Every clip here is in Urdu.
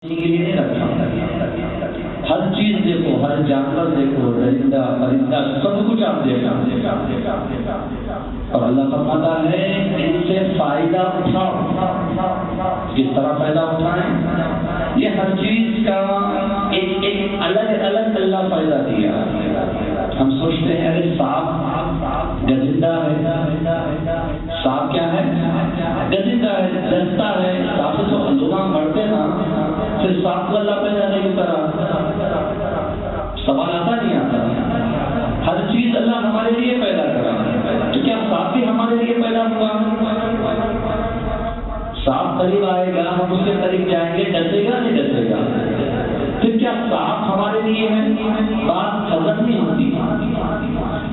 کے لیے نہیں رکھا. ہر چیز دیکھو، ہر جانور دیکھو، درندہ پرندہ سب کچھ آپ دیکھا اور اللہ فرماتا ہے ان سے فائدہ اٹھاؤ. کس طرح فائدہ اٹھائیں؟ یہ ہر چیز کا ایک الگ الگ اللہ فائدہ دیا. ہم سوچتے ہیں ارے سانپ گزندہ ہے، سانپ کیا ہے؟ گزندہ ہے، دستا ہے. سانپ سے تو لوگ مرتے نا، پھر سانپ کو اللہ پیدا نہیں کرا. سوال آتا نہیں آتا. ہر چیز اللہ ہمارے لیے پیدا کرا، تو کیا سانپ بھی ہمارے لیے پیدا ہوا؟ سانپ قریب آئے گا، ہم اس کے قریب جائیں گے، ڈسے گا نہیں ڈسے گا؟ پھر کیا سانپ ہمارے لیے ہے؟ بات ہضم نہیں ہوتی.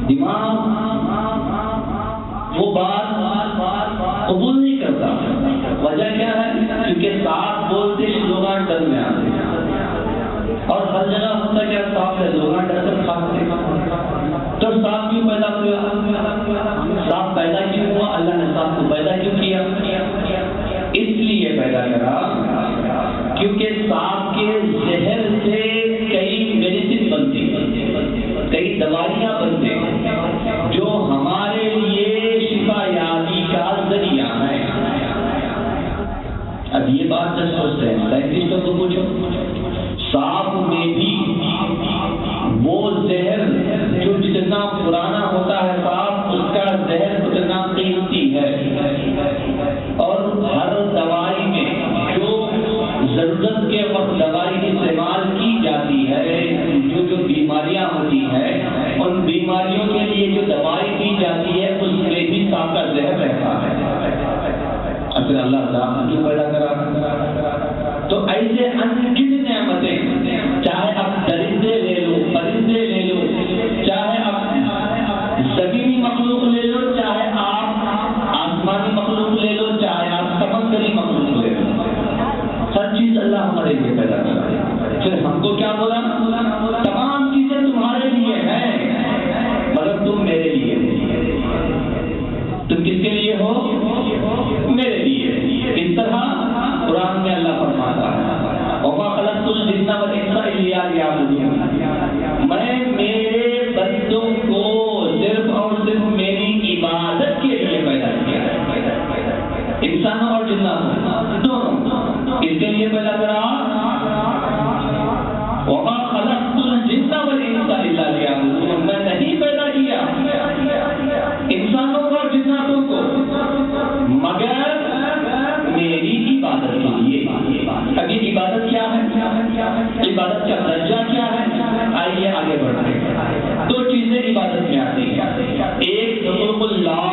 دماغ وہ بات قبول نہیں کرتا. وجہ کیا ہے؟ کیونکہ سانپ بولتے لوگ ڈر میں آتے اور ہر جگہ ہوتا کیا سانپ ہے، لوگ ڈر کر کھاتے. تو سانپ کیوں پیدا ہوا؟ سانپ پیدا کیوں ہوا؟ اللہ نے سانپ کو پیدا کیوں کیا؟ اس لیے پیدا کرا کیونکہ سانپ کے زہر سے کئی میڈیسن بنتی، کئی دوائیاں بنتے جو ہمارے لیے شفا یابی کا ذریعہ ہے. اب یہ بات جب سوچتے ہیں سائنٹسٹوں کو پوچھو، سانپ میں بھی وہ زہر جو جتنا پرانا ہوتا ہے سانپ، اس کا زہر اتنا قیمتی ہے. اور ہر دوائی میں جو ضرورت کے وقت دوائی استعمال کی جاتی ہے، جو بیماریاں ہوتی ہیں ان بیماریوں کے لیے جو دوائی دی جاتی ہے اس میں بھی سانپ کا زہر رہتا ہے. پھر اللہ تعالیٰ کیوں پیدا کرا؟ تو ایسے انگن نعمتیں، چاہے آپ درندے لے لو، پرندے لے لو، چاہے آپ زمینی مخلوق لے لو، چاہے آپ آسمانی مخلوق لے لو، چاہے آپ سمندری مخلوق لے لو، ہر چیز اللہ ہمارے لیے پیدا کرا. پھر ہم کو کیا بولا؟ تمام چیزیں تمہارے لیے ہیں مگر تم میرے لیے. تم کس کے لیے ہو؟ میرے لیے. اس طرح قرآن میں اللہ فرماتا ہے وَمَا خَلَقْتُ الْجِنَّ وَالْإِنسَ إِلَّا لِيَعْبُدُونِ. میں میرے بندوں کو صرف اور صرف میری عبادت کے لیے پیدا کیا. انسانوں اور جنات دونوں اس کے لیے پیدا کرا. وَمَا خَلَقْتُ الْجِنَّ وَالْإِنسَ إِلَّا لِيَعْبُدُونِ. میں نہیں پیدا کیا انسانوں کو اور جناتوں کو مگر میری عبادت کے لیے. اب یہ عبادت کیا ہے؟ عبادت کا درجہ کیا ہے؟ آئیے آگے بڑھتے ہیں. دو چیزیں عبادت میں آتی ہیں، ایک حقوق اللہ،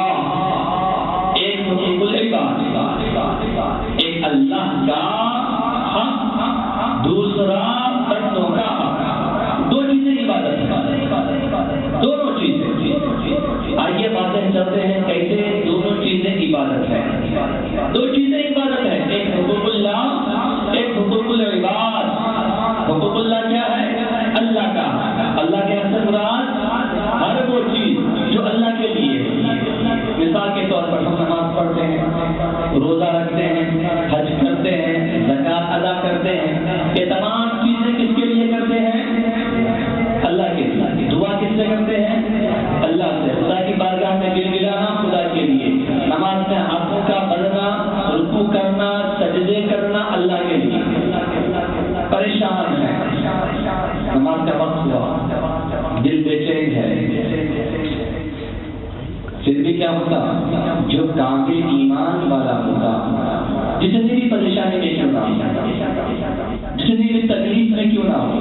ایک حقوق العباد. ایک اللہ کا حق، دوسرا بندوں کا حق. دو چیزیں عبادت ہیں، دونوں چیزیں. آئیے باتیں کرتے ہیں کیسے دونوں چیزیں عبادت ہے. دو چیزیں عبادت ہے، ایک حقوق اللہ، ایک حقوق العباد. حقوق اللہ کیا ہے؟ اللہ کا. اللہ کے حق مراد ہر وہ چیز جو اللہ کے لیے. مثال کے طور پر ہم نماز پڑھتے ہیں، روزہ رکھتے ہیں، حج کرتے ہیں، زکوٰۃ ادا کرتے ہیں. یہ تمام چیزیں کس کے لیے کرتے ہیں؟ اللہ کے لیے. دعا کس سے کرتے ہیں؟ اللہ سے. خدا کی بارگاہ میں گر گرانا خدا کے لیے. نماز میں ہاتھوں کا بڑھنا، رکوع کرنا، سجدے کرنا اللہ کے لیے. پریشان ہے، نماز کا وقت ہوا، دل بے چین ہے، پھر بھی کیا ہوتا؟ جو کامل ایمان والا ہوتا، جتنی بھی پریشانی میں کیوں نہ ہو، جتنی بھی تکلیف میں کیوں نہ ہو،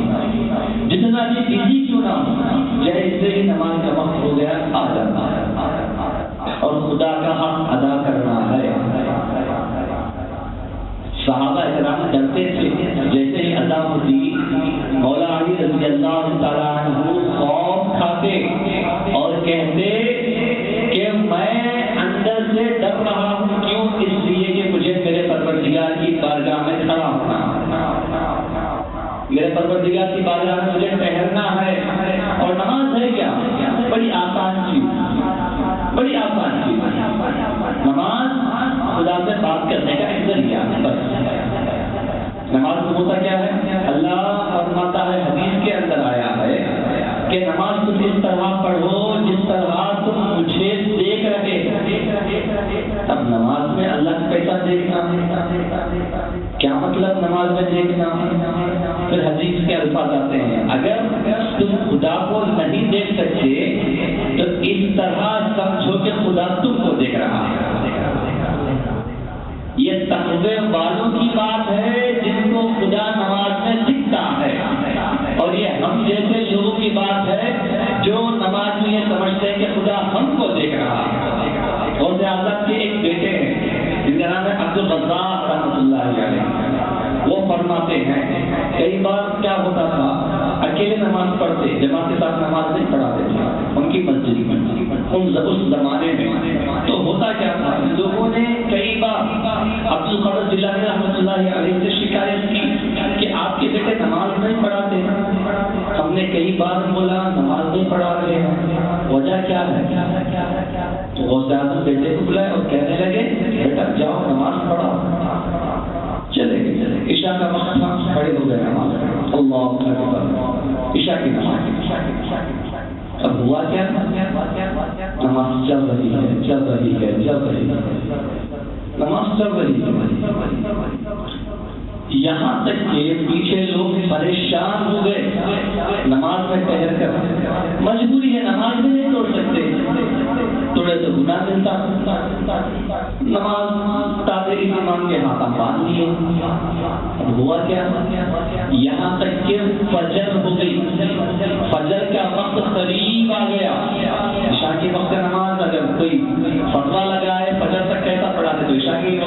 جتنا بھی بزی کیوں نہ ہو، جیسے ہی نماز کا وقت ہو گیا آ جاتا ہے اور خدا کا حق ادا کرنا ہے. صحابہ اکرام ڈرتے تھے، جیسے ہی ادا ہوتی مولا علی رضی اللہ تعالیٰ عنہ خوف کھاتے اور کہتے کہ میں اندر سے ڈر رہا ہوں. کیوں؟ اس لیے کہ مجھے میرے پروردگار کی بارگاہ میں کھڑا ہونا، میرے پروردگار کی بارگاہ میں مجھے ٹھہرنا ہے. اور نماز ہے کیا؟ بڑی آسان چیز، بڑی آسان چیز. نماز خدا سے بات کرنے کا ایک ذریعہ ہے. بس نماز ہوتا کیا ہے؟ اللہ فرماتا ہے، حدیث کے اندر آیا ہے کہ نماز تم اس طرح پڑھو جس طرح تم مجھے دیکھ رہے۔ اب نماز میں اللہ کو کیسا دیکھنا؟ کیا مطلب نماز میں دیکھنا؟ پھر حدیث کے الفاظ آتے ہیں، اگر تم خدا کو نہیں دیکھ سکتے تو اس طرح سمجھو کہ خدا تم کو دیکھ رہا ہے۔ یہ تقوی والوں کی بات ہے جن کو خدا نماز میں دکھتا ہے، اور یہ ہم جیسے لوگوں کی بات ہے جو نماز میں یہ سمجھتے ہیں کہ خدا ہم کو دیکھ رہا ہے۔ غوث اعظم کے ایک بیٹے ہیں جن کا نام ہے عبدالغفار رحمۃ اللہ علیہ، وہ فرماتے ہیں کئی بار کیا ہوتا تھا، اکیلے نماز پڑھتے، جماعت کے ساتھ نماز نہیں پڑھاتے تھے ان کی مسجد میں اس زمانے میں۔ تو ہوتا کیا تھا، لوگوں نے کئی بار عبدالقادر جیلانی رحمۃ اللہ علیہ سے شکایت کی کہ آپ کے بیٹے نماز نہیں پڑھاتے۔ ہم نے کئی بار بولا نماز نہیں پڑھا رہے ہیں، وجہ کیا ہے؟ تو غوث اعظم بیٹے کو بلائے اور کہنے لگے بیٹا جاؤ نماز پڑھو۔ چلے گئے، عشاء کا وقت تھا، کھڑے ہو گئے نماز، اللہ اکبر، عشاء کی نماز۔ اب ہوا کیا؟ نماز چل رہی ہے، چل رہی ہے، چل رہی ہے، نماز چل رہی ہے، یہاں تک کہ پیچھے لوگ پریشان ہو گئے نماز میں ٹھہر کر۔ مجبوری ہے، نماز بھی نہیں توڑ سکتے، توڑے تو گناہ ملتا۔ نماز تابع امام کے ہاتھ باندھ لیے۔ اب ہوا کیا؟ یہاں تک کہ فجر ہو گئی، فجر کا وقت قریب آ گیا۔ عشاء کے وقت کا نماز اگر کوئی فتویٰ لگائے فجر تک کیسا پڑھاتے، تو عشاء کی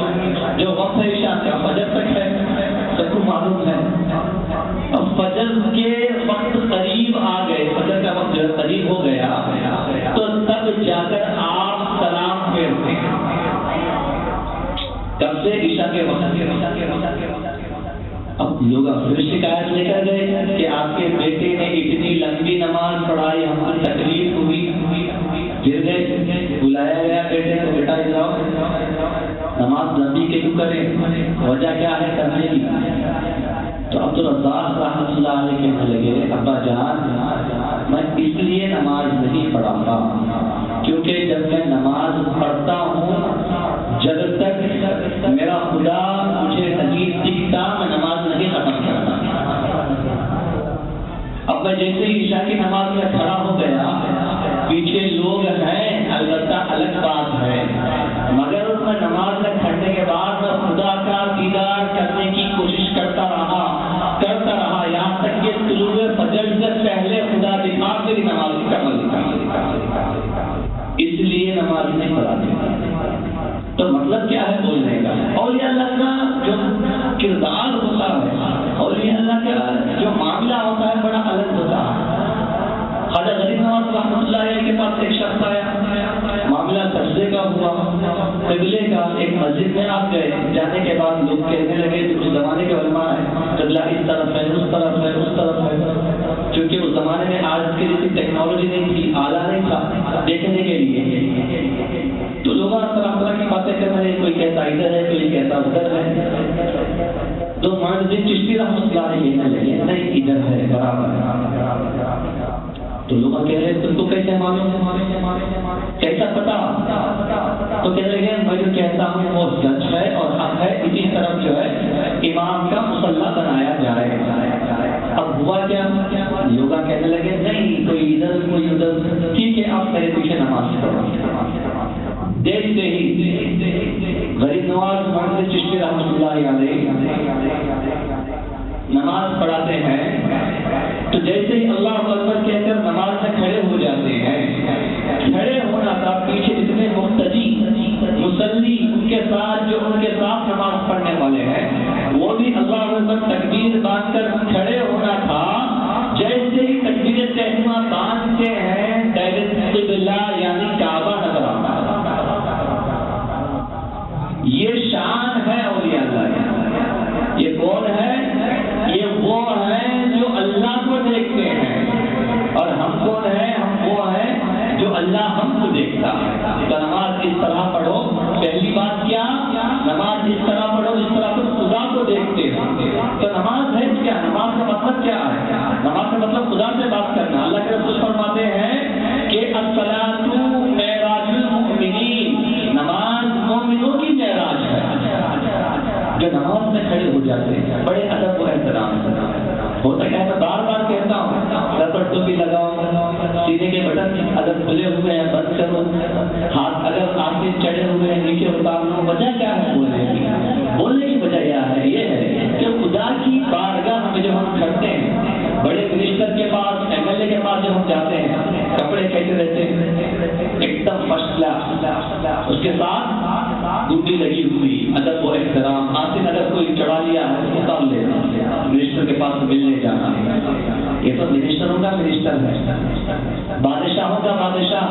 جو وقت ہے عشاء کا فجر تک ہے، سب کو معلوم ہے۔ اب فجر کے وقت قریب آ گئے، فجر کا وقت جو قریب ہو گیا تو تب جا کر آپ سلام پھیرتے ہیں۔ کب سے؟ عشاء کے وقت۔ اب لوگ پھر شکایت لے کر گئے کہ آپ کے بیٹے نے اتنی لمبی نماز پڑھائی، ہم کو تکلیف ہوئی۔ پھر گئے، بلایا گیا بیٹے کو، بیٹا جاؤ نماز لمبی کیوں کریں، وجہ کیا ہے کرنے کی؟ تو عبدالرزاق رحمۃ اللہ علیہ کہنے لگے ابا جان میں اس لیے نماز نہیں پڑھاتا کیونکہ جب میں نماز پڑھتا ہوں جب تک میرا خدا مجھے نہیں دکھتا میں نماز نہیں ختم کرتا۔ اب میں جیسے ہی عشاء کی نماز میں کھڑا ہو گیا، پیچھے لوگ ہیں البتہ الگ بات ہے، مگر میں نماز میں کھڑنے کے بعد میں خدا کا دیدار کرنے کی کوشش کرتا رہا، یہاں تک کہ طلوع فجر سے پہلے خدا دکھا میری نماز مکمل دکھا۔ اس لیے نماز نہیں پڑھاتے۔ تو مطلب کیا ہے بولنے کا؟ اولیاء اللہ کا جو کردار ہوتا ہے، اولیاء اللہ کا جو معاملہ ہوتا ہے بڑا الگ ہوتا ہے۔ خواجہ غریب نواز رحمۃ اللہ علیہ کے پاس ایک شخص آیا، معاملہ سجدے کا ہوا، قبلے کا، ایک مسجد میں آپ گئے، جانے کے بعد لوگ کہنے لگے اس زمانے کے علماء ہیں قبلہ اس طرف ہے، اس طرف ہے، اس طرف ہے، کیونکہ اس زمانے میں آج کی جیسی ٹیکنالوجی نہیں تھی، آلہ نہیں تھا دیکھنے کے لیے، تو لوگ طرح طرح کی باتیں کر رہے ہیں، کوئی کہتا ادھر ہے، کوئی کہتا ادھر ہے۔ تو معین چشتی رحمۃ اللہ علیہ کہنے لگے نہیں ادھر ہے، برابر ہے۔ تو لوگ کہہ رہے تم کو کیسے معلوم، کیسا پتا؟ تو کہنے لگے میں جو کہتا ہوں وہ سچ ہے اور حق ہے، اسی طرف جو ہے امام کا مصلی بنایا جائے۔ اب ہوا کیا؟ لوگ کہنے لگے نہیں کوئی ادھر کوئی ادھر، ٹھیک ہے آپ میرے پیچھے نماز پڑھو۔ دیکھتے ہی غریب نواز محمد چشتی رحمۃ اللہ علیہ نماز پڑھاتے ہیں تو جیسے ہی اللہ اکبر کہہ کر نماز سے کھڑے ہو جاتے ہیں، کھڑے ہونا تھا، پیچھے جتنے مقتدی مصلی ان کے ساتھ جو ان کے ساتھ نماز پڑھنے والے ہیں وہ بھی اللہ اکبر تکبیر باندھ کر کھڑے ہونا تھا۔ جیسے ہی تکبیر تحریمہ باندھتے ہیں قبلہ یعنی کعبہ نظر آتا ہے۔ یہ شان ہے اولیاء اللہ۔ یہ کون ہے؟ یہ وہ ہیں جو اللہ کو دیکھتے ہیں، اور ہم کون ہیں؟ ہم وہ ہیں جو اللہ ہم کو دیکھتا ہے۔ تو نماز اس طرح پڑھو، پہلی بات کیا؟ نماز اس طرح پڑھو جس طرح تم خدا کو دیکھتے ہو۔ تو نماز جاتے ہیں بڑے ادب و احترام سے. ہوتا کیا ہے، میں بار بار کہتا ہوں سر پر ٹوپی لگاؤ، سینے کے بٹن اگر کھلے ہوئے ہیں بند کرو، ہاتھ اگر آگے چڑھے ہوئے ہیں نیچے اتار لو. وجہ کیا ہے بولنے کی وجہ یہ ہے کہ خدا کی بارگاہ میں جب ہم کھڑتے ہیں، بڑے منسٹر کے پاس MLA کے پاس جب ہم جاتے ہیں، کپڑے کیسے رہتے ہیں؟ ایک دم فرسٹ کلاس، اس کے ساتھ ڈوٹی لگی ہوئی، ادب و احترام. آصف اگر کوئی چڑھا لیا ہے اتار لینا، منسٹر کے پاس ملنے جانا. یہ تو منسٹروں کا منسٹر ہے، بادشاہوں کا بادشاہ،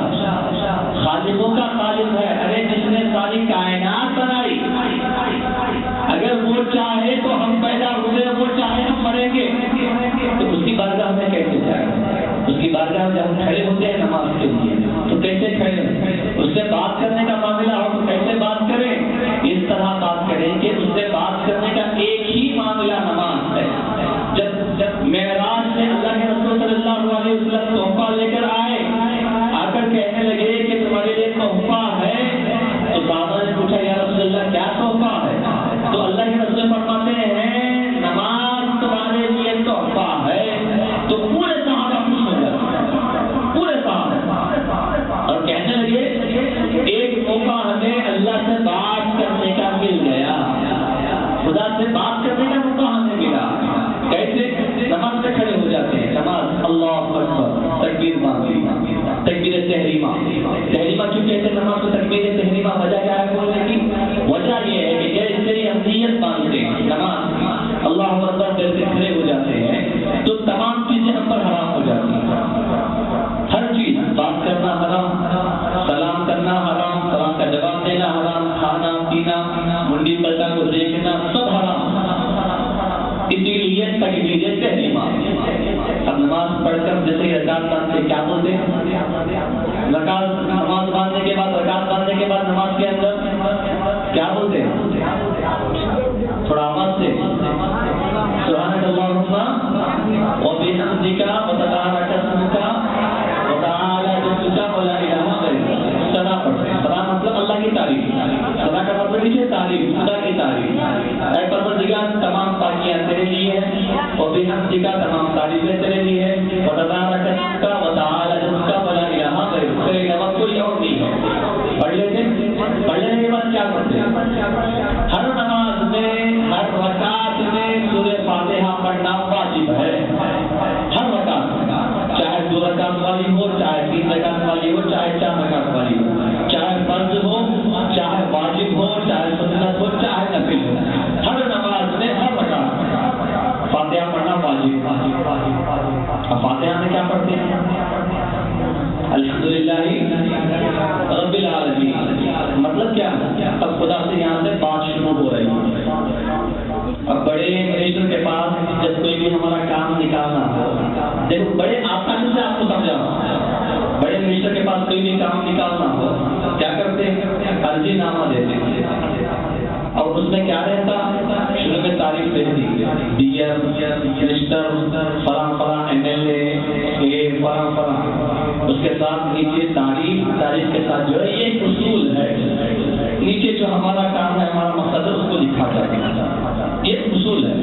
خالقوں کا خالق ہے. ارے جس نے ساری کائنات بنائی، اگر وہ چاہے تو ہم پیدا ہوئے، وہ چاہے ہم مریں گے، تو اس کی بارگاہ میں کیسے جائیں؟ اس کی بارگاہ میں جب ہم کھڑے ہوتے ہیں نماز کے لیے تو کیسے کھڑے؟ اس سے بات کرنے کا معاملہ ہو تو کیسے بات کریں؟ اس طرح بات کریں کہ اس سے بات کرنے کا ایک ہی معاملہ نماز ہے. جب معراج سے اللہ کے رسول صلی اللہ علیہ وسلم تحفہ لے کر آئے، آ کر کہنے لگے کہ تمہارے لیے تحفہ ہے، تو صحابہ نے پوچھا یا رسول اللہ کیا تحفہ ہے؟ تو اللہ کے رسول فرماتے ہیں نماز تمہارے لیے تحفہ ہے. تو پورے صحابہ خوش ہو جاتے، پورے صحابہ، اور کہنے لگے ایک موقع ہمیں اللہ سے بات کرنے کا مل گیا، خدا سے بات کرنے کا موقع ہمیں ملا. کیسے؟ نماز سے کھڑے ہو جاتے ہیں، نماز اللہ اکبر، تکبیر باندھی، تکبیر تحریمہ. تحریمہ کیوں کہتے ہیں نماز کو تکبیر تحریمہ؟ وجہ کیا ہے بولنے کی؟ وجہ یہ ہے کہ جیسے ہم نیت باندھتے ہیں نماز اللہ اکبر جیسے کھڑے ہو جاتے ہیں تو تمام چیزیں ہم پر حرام ہو جاتی ہیں. ہر چیز، بات کرنا حرام، سلام کرنا حرام، سلام کا جواب دینا حرام، کھانا پینا، منڈی پلٹا کو دیکھنا، سب حرام. اسی لیے تکبیر تحریمہ. اب نماز پڑھ کر جیسے رکعت باندھتے کیا بولتے ہیں؟ رکعت، نماز باندھنے کے بعد، رکعت باندھنے کے بعد نماز کے اندر کیا بولتے ہیں؟ تھوڑا آواز سے سبحانک اللہم و بحمدک و تبارک اسمک و تعالی جدک و لا الہ غیرک. ثنا پڑھتے ہیں. ثنا مطلب اللہ کی تعریف، ثنا کا مطلب ہے تعریف، خدا کی تعریف. اے پروردگار تمام پاکیاں تیرے لیے ہیں، و بحمدک تمام تعریفیں تیرے لیے ہیں، و تبارک اسمک و تعالی جدک و لا الہ غیرک، تیرے علاوہ کوئی اور نہیں ہے. پڑھ لیتے ہیں. پڑھ لینے کے بعد کیا کرتے ہیں؟ ہر نماز میں، ہر رکعت میں سورہ فاتحہ پڑھنا واجب ہے. ہر رکعت، چاہے 2 رکعت والی ہو، چاہے 3 رکعت والی ہو، چاہے 4 رکعت والی ہو، چاہے فرض ہو، چاہے واجب ہو، چاہے سنت ہو، چاہے نفل ہو، ہر نماز میں ہر رکعت فاتحہ پڑھنا واجب. اب فاتحہ میں کیا پڑھتے ہیں؟ الحمدللہ رب العالمین. مطلب کیا؟ اب خدا سے یہاں سے بات شروع ہو رہی ہے. اب بڑے منسٹر کے پاس جب کوئی بھی ہمارا کام نکالنا ہو، دیکھو بڑے آسانی سے آپ کو سمجھا، بڑے منسٹر کے پاس کوئی بھی کام نکالنا ہو کیا کرتے ہیں؟ عرضی نامہ دیتے ہیں. اور اس میں کیا رہتا؟ شروع میں تعریف رہتی، ڈیئر منسٹر فلاں فلاں MLA فلاں فلاں، اس کے ساتھ نیچے تعریف کے ساتھ جو ہے یہ ایک اصول ہے. نیچے جو ہمارا کام ہے، ہمارا مقصد ہے، اس کو لکھا جاتا ہے. یہ اصول ہے.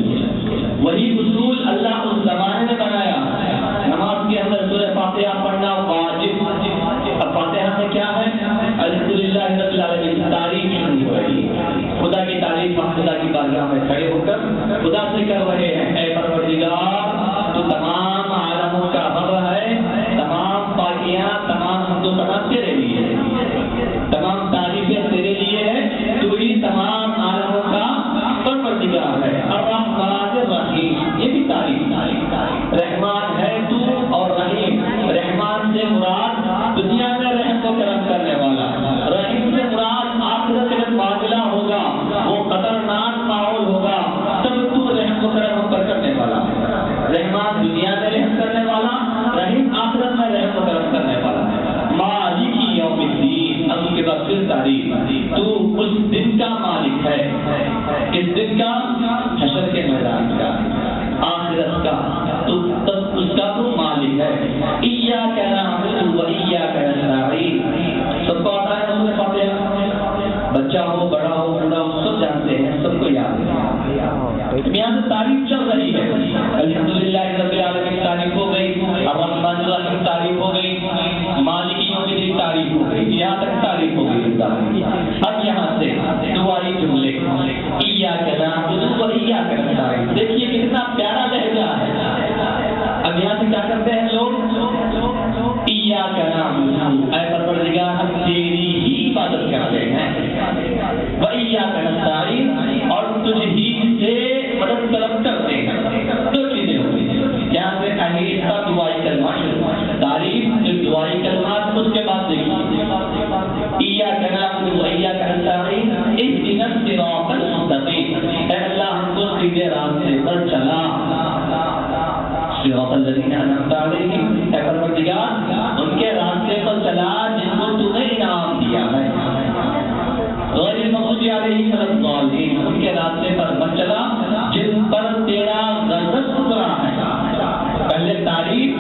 وہی اصول اللہ اس زمانے میں بنایا. نماز کے اندر سورہ فاتحہ پڑھنا واجب. اب فاتحہ میں کیا ہے؟ الحمدللہ رب العالمین، تعریف شروع ہو رہی ہے. خدا کی تعریف ہم خدا کی بارگاہ میں کھڑے ہو کر خدا سے کر رہے ہیں. اے پروردگار، تو تمام عالموں کا رب ہے، تمام پاکیاں، تمام حمد و ثنا تیرے لیے ہے، تمام تعریفیں تیرے لیے ہے. تو ہی تمام عالموں کا پروردگار ہے. الرحمن الرحیم، یہ بھی تعریف. رحمان ہے تو اور رحیم. رحمان سے مراد دنیا میں رحم و کرم کرنے والا، رحیم سے مراد آخرت میں معاملہ ہوگا، وہ خطرناک ماحول ہوگا، تب تو رحم و کرم پر کرنے والا. رحمان دنیا میں رحم کرنے والا، رحیم آخرت میں رحم و کرم کرنے والا. مالک یوم الدین، اب اس کے بعد پھر تعریف. تو اس دن کا مالک ہے. اس دن کا؟ حشر کے میدان کا، آخرت کا. تو تب اس کا تو مالک ہے. ایاک نعبد و ایاک نستعین. سب کو آتا ہے سورہ فاتحہ؟ بچہ ہو، بڑا ہو، بوڑھا ہو، سب جانتے ہیں، سب کو یاد ہے. یہاں سے تعریف چل رہی ہے، الحمدللہ رب العالمین تعریف ہو گئی، الرحمن الرحیم تعریف ہو گئی، مالک یوم الدین تعریف ہو گئی، یہاں تک تعریف ہو گئی۔ اب یہاں سے دعائی جملے ایاک نعبد و ایاک نستعین، دیکھیے کتنا پیارا لہجہ ہے۔ اب یہاں سے کیا کرتے ہیں لوگ؟ ایاک نعبد، اے پروردگار ہم تیری ہی عبادت کرتے ہیں، و ایاک نستعین، اور تجھ ہی سے مدد طلب کرتے ہیں۔ دو چیزیں ہوئی، یہاں سے آہستہ دعائی کلمات شروع، تعریف جو دعائی کلمات، اس کے بعد دیکھیے ایاک نعبد و ایاک نستعین اهدنا الصراط المستقیم، اے اللہ ہم کو سیدھے راستے پر چلا، صراط الذین انعمت علیہم، اے پروردگار ان کے راستے پر چلا جن کو تو نے انعام دیا ہے، غیر المغضوب علیہم ولا الضالین، ان کے راستے پر مت چلا جن پر تیرا غضب اترا ہے۔ پہلے تعریف،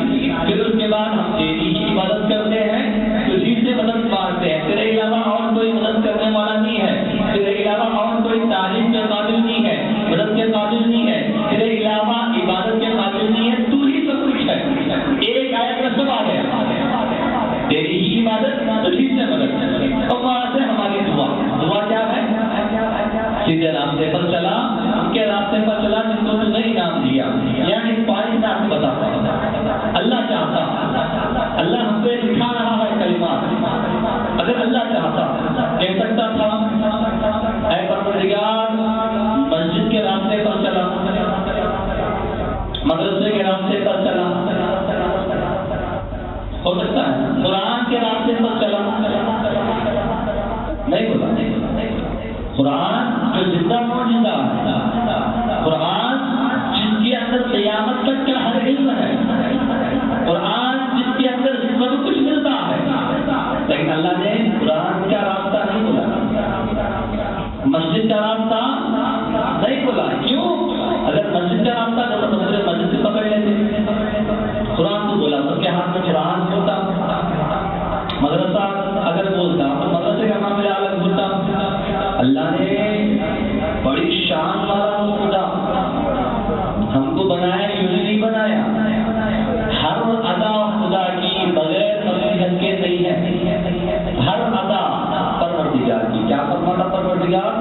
پھر اس کے بعد ہم تیری ہی عبادت کرتے ہیں، تجھی سے مدد مانگتے ہیں، تیرے علاوہ اور کوئی مدد کرنے والا نہیں ہے، تیرے علاوہ اور کوئی تعریف کے قابل نہیں ہے، مدد کے قابل نہیں ہے، تیرے علاوہ عبادت کے قابل نہیں ہے، تو ہی سب کچھ ہے۔ ایک آیت میں سب آ گیا، تیری ہی عبادت، تجھی سے مدد، اور وہاں سے ہماری دعا کیا ہے؟ سیدھے راستے پر چلا، ان کے راستے پر چلا جن کو تو نے انعام دیا۔ یعنی اس پوائنٹ میں آپ کو بتاتا ہوں، اللہ چاہتا، اللہ ہم سے سکھا رہا ہے کلمات، اگر اللہ چاہتا کہہ سکتا تھا اے پروردگار مسجد کے راستے پر چلا، مدرسے کے راستے پر چلا، ہو سکتا ہے قرآن کے راستے پر چلا، نہیں بولا۔ قرآن جو زندہ معجزہ ہے، قرآن جس کے اندر قیامت تک کا ہر علم ہے، قرآن جس کے اندر سب کچھ ملتا ہے، لیکن اللہ نے قرآن کا راستہ نہیں بولا، مسجد کا راستہ نہیں بولا۔ کیوں؟ اگر مسجد کا راستہ تو دوسرے مسجد سے پکڑ لیتے، قرآن تو بولا سب کے ہاتھ میں قرآن ہوتا، مدرسہ اگر بولتا تو مدرسے کا معاملہ الگ ہوتا۔ اللہ نے بڑی شان والا خدا ہم کو بنایا، یوں نہیں بنایا، ہر ادا خدا کی بغیر نصیحت کے نہیں ہے، ہر ادا پروردگار کی۔ کیا فرماتا پروردگار؟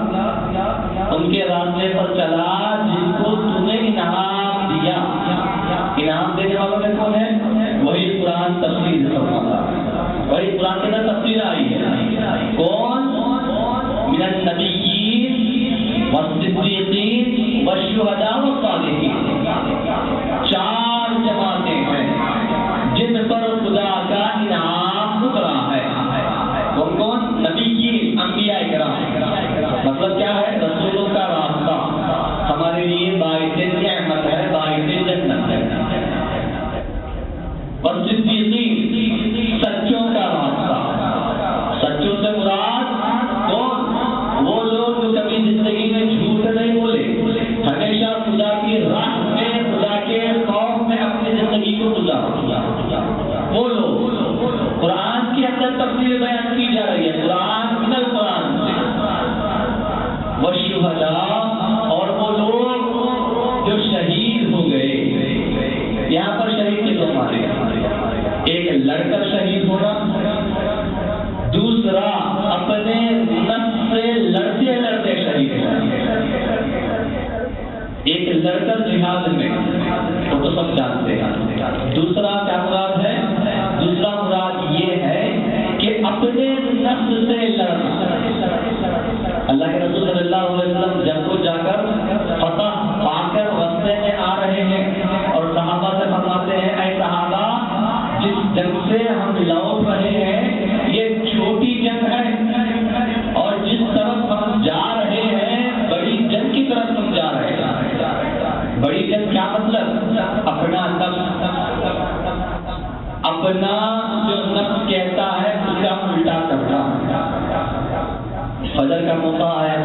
ان کے راستے پر چلا جن کو تو نے انعام دیا۔ انعام دینے والوں میں کون ہے؟ وہی قرآن تفسیر فرماتا، وہی قرآن کے اندر تفسیر آئی ہے۔ کون؟ من النبیین والصدیقین والشہداء والصالحین، چار جماعتیں ہیں جن پر خدا کا انعام اترا ہے۔ کون کون؟ نبیین، انبیاء کرام، مطلب کیا ہے؟ رسولوں کا راستہ ہمارے لیے باعث نعمت ہے، باعث جنت ہے۔ والصدیقین، سچوں کا راستہ، سچوں سے مراد کون؟ وہ لوگ جو کبھی زندگی میں جھوٹ نہیں بولے، ہمیشہ خدا کی راہ میں، خدا کے خوف میں اپنی زندگی کو گزارا، وہ لوگ۔ قرآن کے اندر تفسیر بیان کی جا رہی ہے، قرآن من القرآن سے۔ والشہداء، اور وہ لوگ جو شہید ہو گئے۔ یہاں پر شہید کے دو معنی، ایک لڑ کر شہید ہونا، دوسرا اپنے نفس سے لڑتے لڑتے شہید ہونا۔ ایک لڑ کر جہاد میں، وہ تو سب جانتے ہیں۔ دوسرا کیا مراد ہے؟ دوسرا مراد یہ ہے کہ اپنے نفس سے لڑنا۔ اللہ کے رسول صلی اللہ علیہ وسلم جنگ کو جا کر فتح پا کر راستے میں آ رہے ہیں اور صحابہ سے فرماتے ہیں اے صحابہ، جس جنگ سے ہم لوٹ رہے ہیں یہ چھوٹی جنگ ہے، اور جس طرف ہم جا رہے ہیں بڑی جنگ کی طرف ہم جا رہے ہیں۔ بڑی جنگ کیا مطلب؟ اپنا نفس، اپنا جو نفس کہتا ہے اس کا الٹا کرنا۔ فجر کا موقع ہے،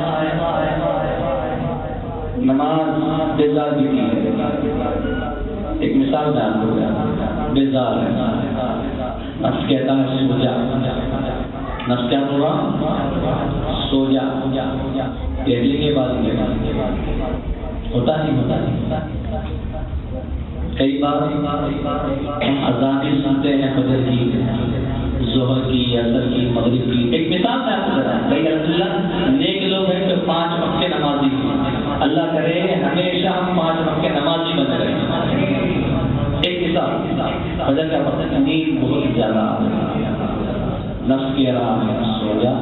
نماز بیزار بھی کی ہے، ایک مثال میں آپ کو بیزار ہے، نفس کہتا ہے سو جا، نفس کیا بول رہا؟ سو جا، دیکھ لیں گے بعد میں ہوتا نہیں. کئی بار اذانیں سنتے ہیں فجر کی، ظہر کی، عصر کی، مغرب کی. ایک مثال میں آپ کو بتاؤں، بھائی الحمدللہ نیک لوگ ہیں جو 5 وقت کے نمازی ہیں. اللہ کرے ہمیشہ ہم 5 وقت کے نمازی بنے رہیں. ایک مثال، فجر کا وقت نیند بہت زیادہ نفس کی آرام ہے، سو جا،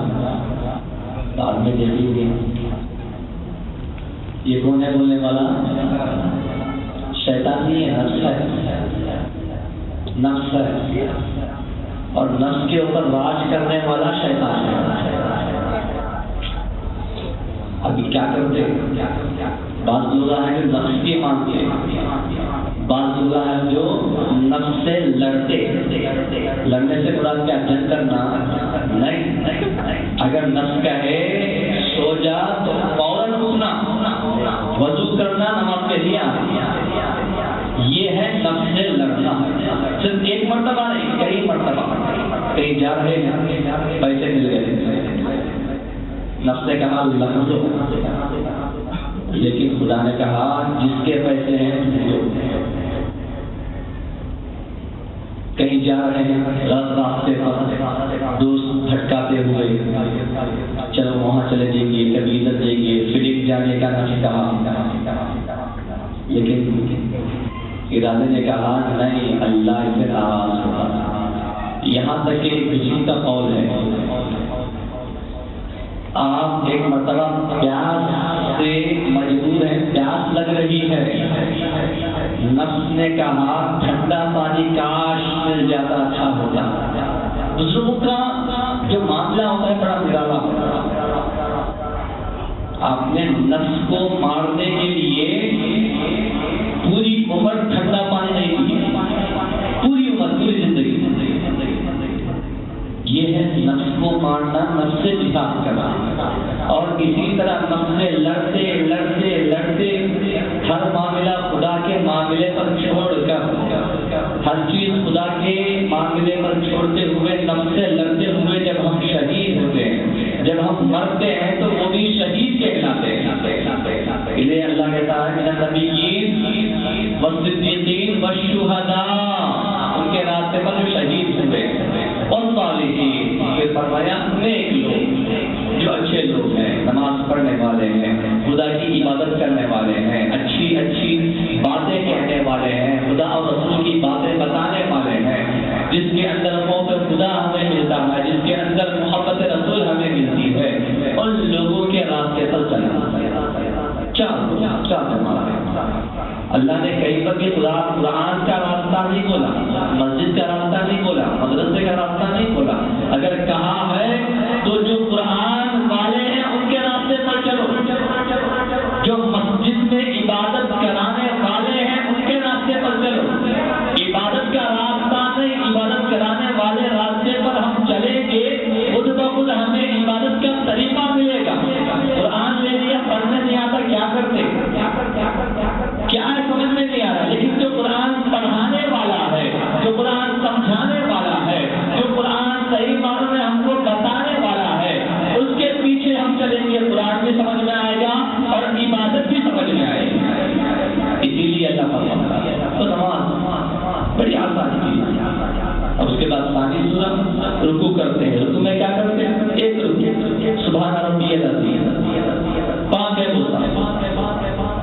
بعد میں دیکھیں گے. یہ کون ہے بولنے والا؟ شیطان نہیں ہے، نفس ہے. نفس ہے اور نفس کے اوپر راج کرنے والا شیطان ہے. ابھی کیا کرتے؟ بعض لوگ ہیں جو نفس کی مانتے ہیں، بعض لوگ ہیں جو نفس سے لڑتے. لڑنے سے مراد کیا؟ جنگ کرنا نہیں. اگر نفس کہے سو جا تو فوراً اٹھنا، وضو کرنا، نماز کے لیے آنا. یہ ہے نفس سے لڑنا. صرف ایک مرتبہ نہیں، کئی مرتبہ. کہیں جا رہے ہیں، پیسے مل گئے، نفس نے کہا لڑ دو، لیکن خدا نے کہا جس کے پیسے ہیں دو. کہیں جا رہے ہیں، راستے پر دوست بھٹکاتے ہوئے، چلو وہاں چلے جائیں گے، کبھی ادھر جائیں گے، پھر ایک جانے کا نہیں کہا، لیکن ارادے نے کہا نہیں، اللہ سے آواز ہوگا. یہاں تک کہ بجلی کا قول ہے، آپ ایک مرتبہ پیاس سے مجبور ہیں، پیاس لگ رہی ہے، نفس نے کہا ٹھنڈا پانی کاش مل جاتا، اچھا ہوتا. بزرگوں کا جو معاملہ ہوتا ہے بڑا نرالا ہوتا ہے. آپ نے نفس کو مارنے کے لیے پوری عمر ٹھنڈا پانی نہیں پیا، پوری عمر، پوری زندگی. یہ ہے نفس کو مارنا، نفس سے جہاد کرنا. اور اسی طرح نفس سے لڑتے لڑتے لڑتے ہر معاملہ خدا کے معاملے پر چھوڑ کر، ہر چیز خدا کے معاملے پر چھوڑتے ہوئے، نفس سے لڑتے ہوئے جب ہم شہید ہوتے ہیں، جب ہم مرتے ہیں تو وہ بھی شہید کہلاتے ہیں. انہیں اللہ کہتا ہے من النبیین والصدیقین والشہداء، ان کے راستے پر جو شہید ہوئے، اور صالحین، پھر فرمایا نیک لوگ جو اچھے لوگ ہیں، نماز پڑھنے والے ہیں، خدا کی عبادت کرنے والے ہیں، اچھی اچھی باتیں کہنے والے ہیں، خدا اور رسول کی باتیں بتانے والے ہیں، جس کے اندر خوف خدا ہمیں ملتا ہے، جس کے اندر محبت رسول ہمیں ملتی ہے، ان لوگوں کے راستے پر چلنا. چار اللہ نے کہیں پر بھی قرآن کا راستہ نہیں بولا، مسجد کا راستہ نہیں بولا، مدرسے کا راستہ نہیں بولا. اگر کہا ہے تو جو قرآن والے ہیں ان کے راستے پر چلو، جو مسجد میں عبادت کرانے والے ہیں ان کے راستے پر چلو. عبادت کا راستہ نہیں، عبادت کرانے والے راستے پر ہم چلیں گے، خود بخود ہمیں عبادت کا طریقہ ملے گا. قرآن لے لیا، پڑھنے نہیں آتا، کیا کرتے؟ کیا ہے سمجھ میں نہیں آ رہا. لیکن جو قرآن پڑھانے والا ہے، جو قرآن سمجھانے والا ہے، جو قرآن صحیح معنوں میں ہم کو بتانے والا ہے، اس کے پیچھے ہم چلیں گے. قرآن بھی سمجھ میں آئے گا اور عبادت بھی سمجھ میں آئے گی. اسی لیے اللہ فرماتا ہے تو نماز بڑی آسان چیز ہے. اب اس کے بعد ثانی سورہ رکوع کرتے ہیں. رکوع میں کیا کرتے ہیں؟ ایک رکوع سبحان ربی العظیم، پاک ہے وہ.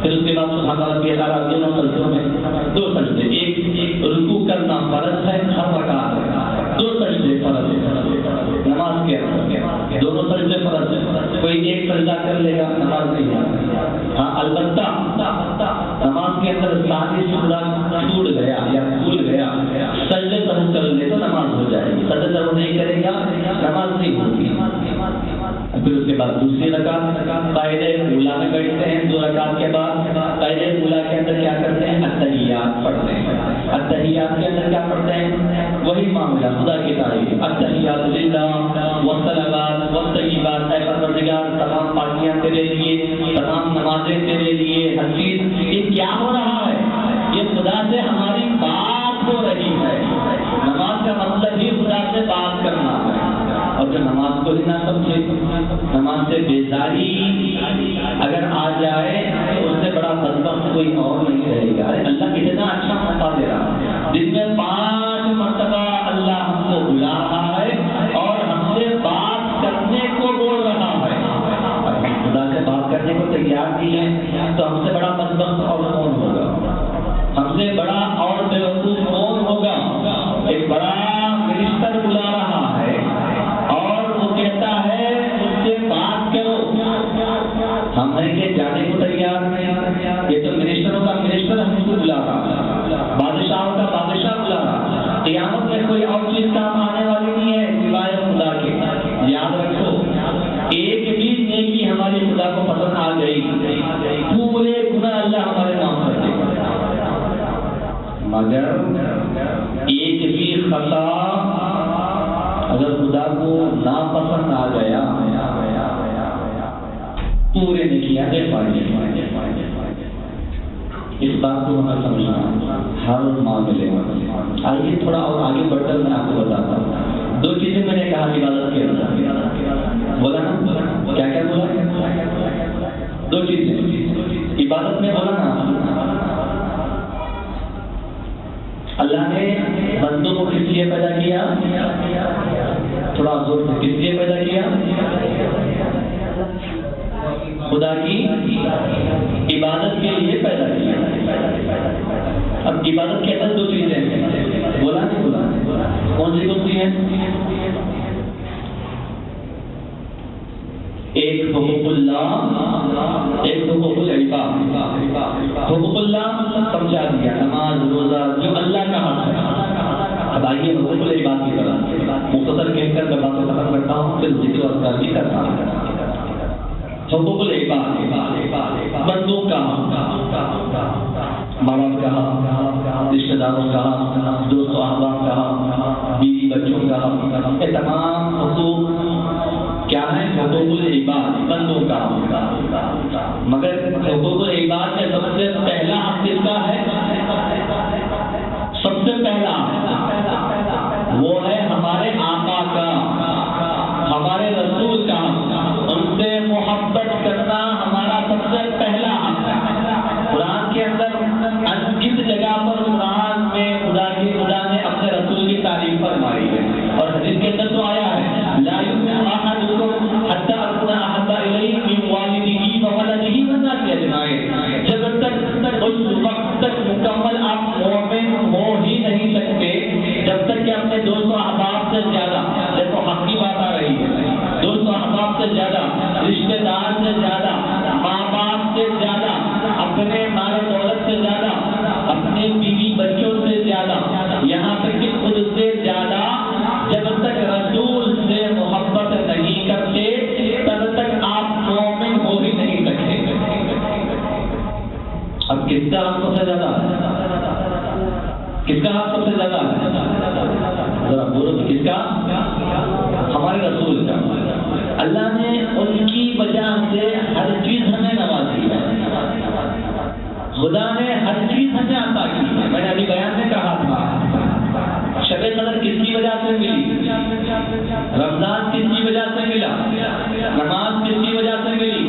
پھر اس کے بعد سبحان ربی الاعلیٰ، دونوں سجدوں میں 2 سجدے. ایک رکوع کرنا فرض ہے ہر رکعت میں، 2 سجدے فرض ہے نماز کے اندر، دونوں سجدے فرض ہے. کوئی ایک سجدہ کر لے گا نماز نہیں ہے. ہاں البتہ نماز کے اندر ثانی سورہ چھوٹ گیا یا بھول گیا، سجدے ضرور کر لے تو نماز ہو جائے گی. سجدے ضرور نہیں کرے گا نماز نہیں ہوگی. پھر اس کے بعد دوسری رکعت قاعدہ اولیٰ میں بیٹھتے ہیں. 2 رکعت کے بعد قاعدہ اولیٰ کے اندر کیا کرتے ہیں؟ التحیات پڑھتے ہیں. التحیات کے اندر کیا پڑھتے ہیں؟ وہی معاملہ، خدا کی تعریف. التحیات للہ والصلوات والطیبات، اے پروردگار تمام پاکیاں تیرے لیے، تمام نمازیں تیرے لیے. ہر چیز یہ کیا ہو رہا ہے؟ یہ خدا سے ہماری بات ہو رہی ہے. نماز کا مطلب ہی خدا سے بات کرنا ہے. اور جو نماز کو ہی نہ سمجھے، نماز سے بیزاری اگر آ جائے تو اس سے بڑا کوئی اور نہیں رہے گا. ارے اللہ اتنا اچھا موقع دے رہا ہے، دن میں 5 مرتبہ اللہ ہم کو بلا رہا ہے اور ہم سے بات کرنے کو بول رہا ہے. اب ہم خدا سے بات کرنے کو تیار نہیں ہے تو ہم سے بڑا بدبخت اور کون ہوگا، ہم سے بڑا اور بیوقوف کون ہوگا. ایک بڑا منسٹر بلا رہا ہے اور وہ کہتا ہے مجھ سے بات کرو. ہم ہیں کہ جانے کو تیار نہیں. یہ تو منسٹروں کا منسٹر ہم کو بلا رہا، بادشاہوں کا بادشاہ بلا رہا. قیامت میں کوئی اور چیز کام آنے والی نہیں ہے سوائے خدا کے. یاد رکھو، ایک بھی نیکی ہماری خدا کو پسند آ گئی، پورے گناہ اللہ ہمارے معاف کر دے گا. مگر ایک بھی خطا اگر خدا کو ناپسند آ گیا، پورے نیکیاں دے پائیں گے. اس بات کو ہمیں سمجھنا ہر معاملے میں. آئیے تھوڑا اور آگے بڑھ کر میں آپ کو بتاتا ہوں. 2 چیزیں میں نے کہا عبادت کے اندر، بولا نا کیا کیا بولا؟ 2 چیزیں عبادت میں بولا نا. اللہ نے بندوں کو کس لیے پیدا کیا؟ تھوڑا زور سے، کس لیے پیدا کیا؟ خدا کی عبادت کے لیے پیدا کیا. اب عبادت کے اندر 2 چیزیں ہیں، بولا نہیں بولا؟ کون سی ہیں؟ ایک حقوق اللہ، ایک حقوق العباد. حقوق اللہ سمجھا دیا، نماز روزہ جو اللہ کا حق ہے. اب آئیے حقوق العباد کی طرف مختصر کہہ کر میں باتیں ختم کرتا ہوں، پھر ذکر و اذکار بھی کرتا ہوں. حقوق العباد بندوں کا، ماں باپ کا، رشتہ داروں کا، دوست و احباب کا، بیوی بچوں کا، یہ تمام حقوق کیا ہے؟ حقوق العباد بندوں کا. مگر حقوق العباد میں سب سے پہلا حق کس کا ہے؟ سب سے پہلا وہ ہے ہمارے آقا کا، ہمارے رسول کا. ان سے محبت کرنا ہمارا سب سے پہلا حق ہے. قرآن کے اندر کس جگہ پر قرآن میں خدا نے اپنے رسول کی تعریف فرمائی ہے، اور حدیث کے اندر تو آیا ہے لا یؤمن احدکم حتی اکون احب الیہ من والدہ وولدہ والناس اجمعین. جب تک اس وقت تک مکمل آپ مومن ہو ہی نہیں سکتے جب تک کہ اپنے دوست و احباب سے زیادہ، دیکھو حق کی بات آ رہی ہے، دوست و احباب سے زیادہ، رشتہ دار سے زیادہ، ماں باپ سے زیادہ، اپنے مال و دولت سے زیادہ، اپنے بیوی بچوں سے زیادہ، یہاں تک کہ خود سے زیادہ جب تک رسول سے محبت نہیں کرتے تب تک آپ مومن ہو ہی نہیں سکتے. اب کس کا حق سب سے زیادہ ہے؟ کس کا حق سب سے زیادہ ہے؟ ذرا بولو تو کس کا؟ ہمارے رسول کا. اللہ نے ان کی وجہ سے ہر چیز ہمیں نوازی ہے، خدا نے ہر چیز ہمیں عطا کی ہے. میں نے ابھی بیان میں کہا تھا شب قدر کس کی وجہ سے ملی، رمضان کس کی وجہ سے ملا، نماز کس کی وجہ سے ملی،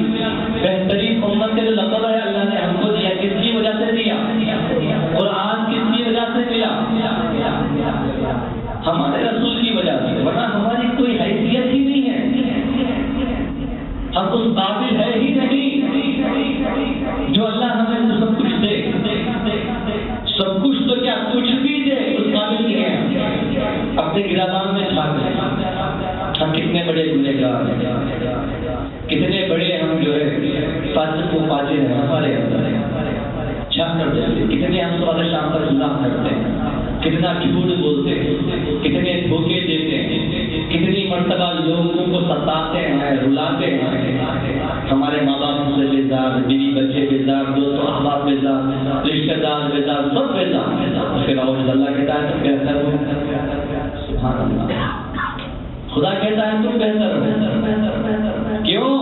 بہترین امت کے جو لقب ہے اللہ نے ہم کو دیا کس کی وجہ سے دیا، قرآن کس کی وجہ سے ملا، ہمارے رسول کی وجہ سے. ورنہ ہماری کوئی حیثیت ہی نہیں ہے، ہم اس قابل ہے ہی نہیں جو اللہ ہمیں سب کچھ دے. سب کچھ تو کیا کچھ بھی دے اس قابل نہیں ہے. اپنے گرادان میں چھا دیں. ہم کتنے بڑے گنہگار ہیں، کتنے بڑے ہم جو ہے فاسق و فاجر ہیں ہمارے اندر چھا کر دیتے. کتنے ہم صبح شام پر ظلم کرتے ہیں، کتنا جھوٹ بولتے ہیں، کتنے دھوکے دیتے ہیں، کتنی مرتبہ لوگوں کو ستاتے ہیں، رلاتے ہیں. ہمارے ماں باپ سے بیزار، بیوی بچے بیزار، دوست و احباب بیزار، رشتہ دار بیزار، سب بیزار. اس کے باوجود اللہ کہتا ہے تم بہتر ہو. سبحان اللہ. خدا کہتا ہے تم بہتر ہو. کیوں؟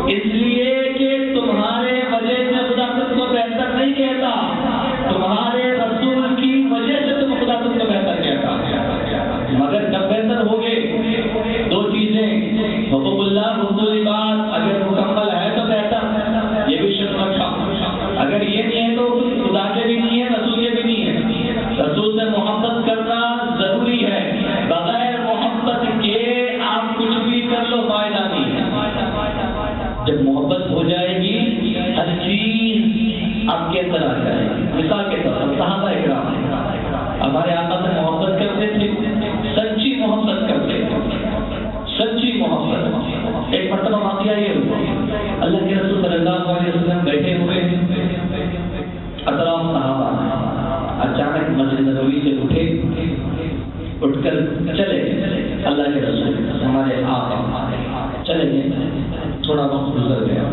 اس لیے کہ تمہارے وجہ سے خدا تم کو بہتر نہیں کہتا، تمہارے رسول کی وجہ سے خدا تم کو بہتر کہتا. مگر کب بہتر ہوگے؟ 2 چیزیں، حقوق اللہ، حقوق العباد اگر مکمل ہے تو بہتر. یہ بھی شرط رکھا. اگر ہمارے آقا سے محبت کرتے تھے، سچی محبت کرتے تھے، سچی محبت۔ ایک مرتبہ واقعہ یہ ہوا، اللہ کے رسول صلی اللہ علیہ وسلم بیٹھے ہوئے اطراف صحابہ اچانک مسجد نبوی سے اٹھ کر چلے اللہ کے رسول ہمارے آقا چلے گئے، تھوڑا وقت گزر گیا،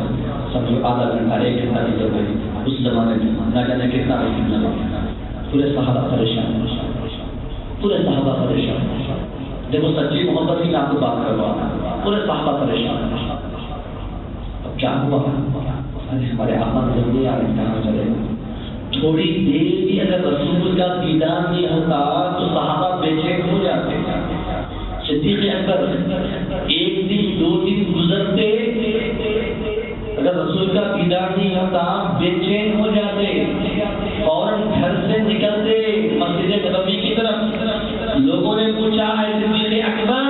سمجھو آدھا گھنٹہ 1 گھنٹہ گزر گیا، اس زمانے میں نہ جانے کتنا وقت لگا، پورے صحابہ پریشان، پورے صحابہ پریشان۔ دیکھو سچی محبت کی آپ کو بات کروا، پورے صحابہ پریشان۔ اب کیا ہوا؟ ہمارے آقا جلدی آ رہے، کہاں چلے؟ تھوڑی دیر بھی اگر رسول کا دیدار نہیں ہوتا تو صحابہ بے چین ہو جاتے۔ صدیق اکبر 1 دن 2 دن گزرتے، اگر رسول کا دیدار نہیں ہوتا بے چین ہو جاتے، فوراً گھر سے نکلتے مسجد نبوی کی طرف۔ لوگوں نے پوچھا ہے صدیق اکبر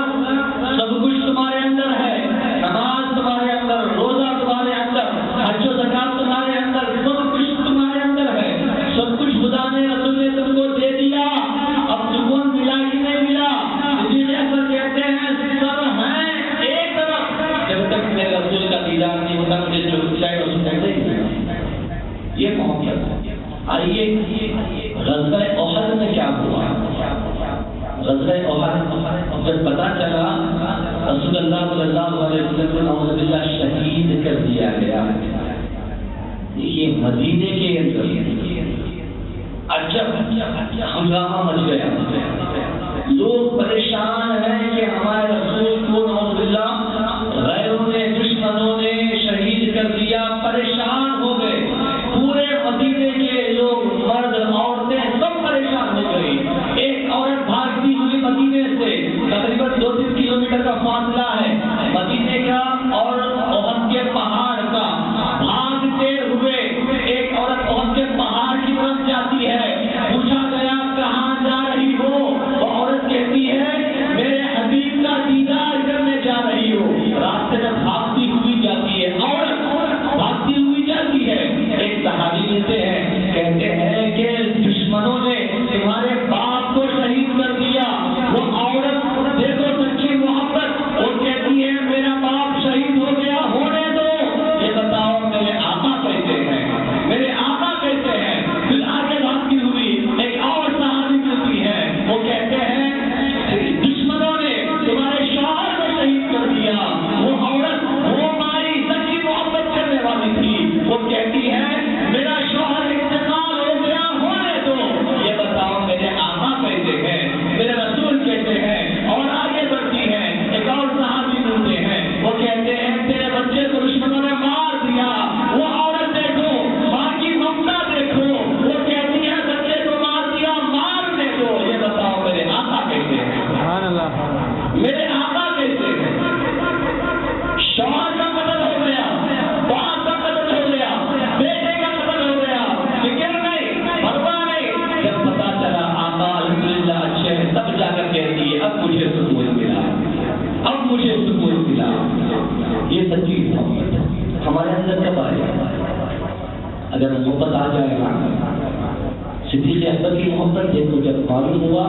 سب کچھ تمہارے اندر ہے، نماز تمہارے اندر، روزہ تمہارے اندر، حج و زکات تمہارے اندر، سب کچھ تمہارے اندر ہے، سب کچھ خدا نے رسول نے تم کو دے دیا، اب سکون ملا کہ نہیں ملا؟ صدیق اکبر کہتے ہیں سب ہیں ایک طرف، جب تک میرے رسول کا دیدار نہیں ہوتا مجھے جو چاہے اس میں نہیں۔ یہ محبت ہے۔ آئیے غزوہ احد میں کیا ہوا؟ غزوہ احد جب پتا چلا رسول اللہ صلی اللہ علیہ وسلم کو نعوذ باللہ شہید کر دیا گیا، یہ مدینے کے اندر عجب ہنگامہ مچ گیا، لوگ پریشان ہیں کہ ہمارے رسول کو نعوذ باللہ غیروں نے، دشمنوں نے شہید کر دیا، پریشان ہو گئے۔ پورے مدینے کے لوگ، مرد عورتیں سب پریشان ہو گئی۔ ایک عورت بھاگتی ہوئی مدینے سے، تقریباً 2-3 کلومیٹر کا فاصلہ ہے مدینے کا اور احد کے پہاڑ کا، بھاگتے ہوئے ایک عورت احد کے پہاڑ کی طرف جاتی ہے۔ پوچھا گیا کہاں جا رہی ہو؟ وہ عورت کہتی ہے میرے حبیب کا دیدار کرنے جا رہی ہو۔ راستے میں بھاگتی ہوئی جاتی ہے، عورت بھاگتی ہوئی جاتی ہے۔ ایک صحابی ملتے ہیں، کہتے ہیں کہ دشمنوں نے تمہارے باپ کو شہید کر دیا۔ وہ عورت دیکھو سچی محبت، وہ کہتی ہے میرا باپ شہید ہو گیا، ہونے دو۔ یہ بتاؤ میرے آقا کیسے ہیں، میرے آقا کیسے ہیں؟ پھر آگے بھاگتی ہوئی ایک اور صحابی ملتی ہے، وہ کہتے ہیں دشمنوں نے تمہارے شوہر کو شہید کر دیا۔ وہ عورت وہ ہماری سچی محبت کرنے والی تھی، وہ کہتی ہے میرا شوہر انتقال ہو گیا، ہونے دو۔ یہ بتاؤ میرے آقا کیسے ہیں، میرے رسول کیسے ہیں؟ اور آگے بڑھتی ہے، ایک اور صحابی ملتے ہیں، وہ کہتے ہیں تیرے بچے کو دشمنوں نے مار دیا۔ وہ عورت دیکھو، ماں کی ممتا دیکھو، وہ کہتی ہے بچے کو مار دیا، مارنے دو۔ یہ بتاؤ میرے آقا کیسے ہیں، سبحان اللہ، میرے آقا کیسے ہیں؟ شوہر کا قتل ہو گیا، باپ کا قتل ہو گیا، بیٹے کا قتل ہو گیا، فکر نہیں، پرواہ نہیں۔ جب پتا چلا آقا الحمدللہ اچھے ہیں، تب جا کر کہتی ہے اب مجھے سکون ملا، اب مجھے سکون ملا۔ یہ سچی محبت ہمارے اندر کب آئے گا؟ اگر محبت آ جائے گا۔ صدیق اکبر کی محبت دیکھو، جب معلوم ہوا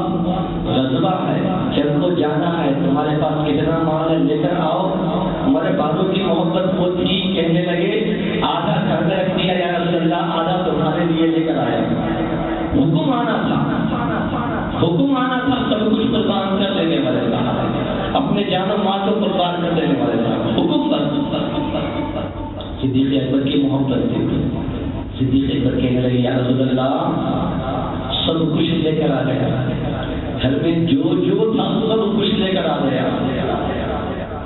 غزوہ ہے، جب کو جانا ہے، تمہارے پاس کتنا مال ہے لے کر آؤ۔ ہمارے بابوں کی محبت وہ تھی، کہنے لگے آدھا گھر میں رکھ دیا یا رسول اللہ، آدھا تمہارے لیے لے کر آیا۔ حکم آنا تھا، حکم آنا تھا، سب کچھ قربان کر لینے والے تھا، اپنے جان و مال کو قربان کر دینے والے تھا، حکم بس۔ صدیق اکبر کی محبت تھی۔ صدیق اکبر کہنے لگے یا رسول اللہ سب کچھ لے کر آ گیا، گھر میں جو تھا سب کچھ لے کر آ گیا۔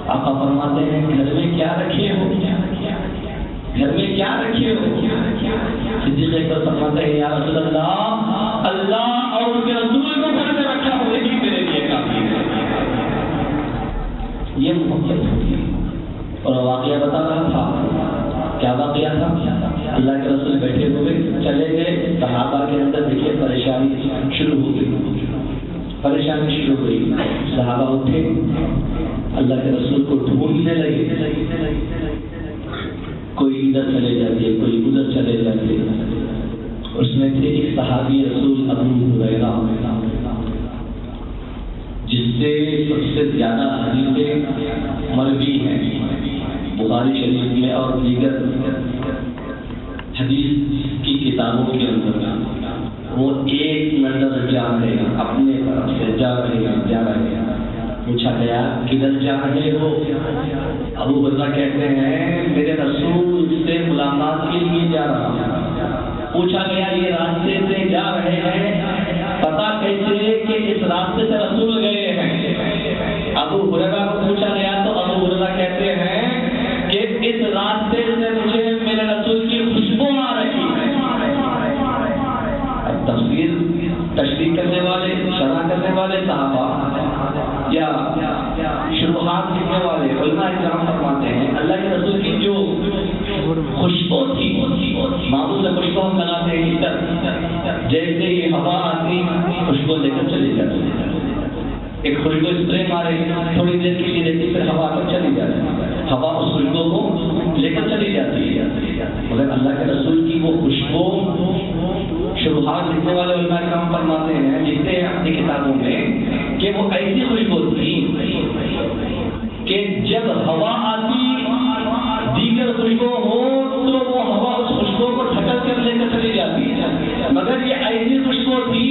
آقا فرماتے ہیں گھر میں کیا رکھے ہو، گھر میں کیا رکھے ہو؟ صدیق اکبر فرماتے ہیں یا رسول اللہ اللہ اور اس کے رسول کو گھر میں رکھا ہو، یہی میرے لیے کافی ہے۔ یہ محبت ہوتی ہے۔ اور واقعہ بتا رہا تھا، کیا واقعہ تھا؟ اللہ کے رسول بیٹھے ہوئے چلے گئے، صحابہ کے اندر دیکھیے پریشانی شروع ہو گئی، پریشانی شروع ہوئی۔ صحابہ اٹھے، اللہ کے رسول کو ڈھونڈنے لگے، کوئی ادھر چلے جاتے، کوئی ادھر چلے جاتے۔ اس میں تھے ایک صحابی رسول ابو ہریرہ سے سب سے زیادہ حدیثیں مروی ہیں بخاری شریف میں اور دیگر حدیث کی کتابوں کے اندر، وہ ایک نظر جا رہے ہیں، اپنے طرف سے جا رہے ہیں۔ پوچھا گیا کدھر جا رہے ہو؟ ابو بکر کہتے ہیں میرے رسول سے ملاقات کے لیے جا رہا ہوں۔ پوچھا گیا یہ راستے سے جا رہے ہیں، پتا کیسے کہ اس راستے سے رسول گئے ہیں؟ ابو ہریرہ کو پوچھا گیا تو ابو ہریرہ کہتے ہیں کہ اس راستے سے مجھے میرے رسول کی خوشبو آ رہی ہے۔ تفسیر تشریح کرنے والے، شرح کرنے والے صحابہ یا شروحات لکھنے والے علماء کرام فرماتے ہیں اللہ کے رسول کی جو خوشبو تھی، معمول سے خوشبو ہم لگاتے ہیں ادھر، جیسے ہی ہوا آتی خوشبو لے کر چلی جاتی، ایک خوشبو اسپرے مارے تھوڑی دیر کے لیے دیکھتی پھر ہوا کر چلی جاتی، ہوا اس خوشبو کو لے کر چلی جاتی ہے، مگر اللہ کے رسول کی وہ خوشبو شروحات لکھنے والے علماء کرام فرماتے ہیں، لکھتے ہیں اپنی کتابوں میں کہ وہ ایسی خوشبو تھی کہ جب ہوا آتی دیگر خوشبو ہو تو وہ ہوا اس خوشبو کو ڈھکل کر لے کر چلی جاتی، مگر یہ ایسی خوشبو تھی